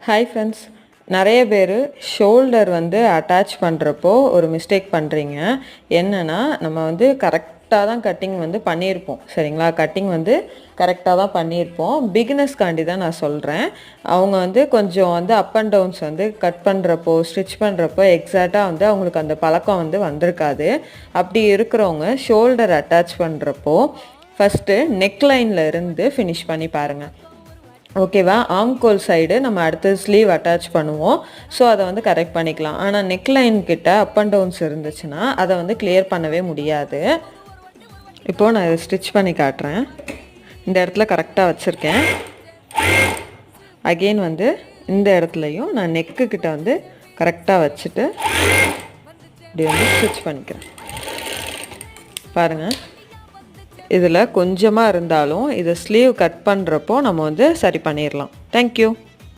Hi friends, நிறைய பேர் shoulder வந்து அட்டாச் பண்ணுறப்போ ஒரு மிஸ்டேக் பண்ணுறீங்க. என்னென்னா, நம்ம வந்து கரெக்டாக தான் கட்டிங் வந்து பண்ணியிருப்போம், சரிங்களா? கட்டிங் வந்து கரெக்டாக தான் பண்ணியிருப்போம். பிகினர்ஸ்காண்டி தான் நான் சொல்கிறேன். அவங்க வந்து கொஞ்சம் வந்து அப் அண்ட் டவுன்ஸ் வந்து கட் பண்ணுறப்போ, ஸ்டிச் பண்ணுறப்போ எக்ஸாக்டாக வந்து அவங்களுக்கு அந்த பழக்கம் வந்து வந்திருக்காது. அப்படி இருக்கிறவங்க ஷோல்டர் அட்டாச் பண்ணுறப்போ ஃபஸ்ட்டு நெக்லைனில் இருந்து ஃபினிஷ் பண்ணி பாருங்கள். ஓகேவா? ஆம்கோல் சைடு நம்ம அடுத்து ஸ்லீவ் அட்டாச் பண்ணுவோம். ஸோ அதை வந்து கரெக்ட் பண்ணிக்கலாம். ஆனால் நெக்லைன் கிட்ட அப் அண்ட் டவுன்ஸ் இருந்துச்சுன்னா அதை வந்து கிளியர் பண்ணவே முடியாது. இப்போது நான் இதை ஸ்டிச் பண்ணி காட்டுறேன். இந்த இடத்துல கரெக்டாக வச்சுருக்கேன். அகெயின் வந்து இந்த இடத்துலையும் நான் நெக்கு கிட்ட வந்து கரெக்டாக வச்சுட்டு இப்படி வந்து ஸ்டிச் பண்ணிக்கிறேன். பாருங்கள், இதில் கொஞ்சமாக இருந்தாலும் இதை ஸ்லீவ் கட் பண்ணுறப்போ நம்ம வந்து சரி பண்ணிடலாம். தேங்க்யூ.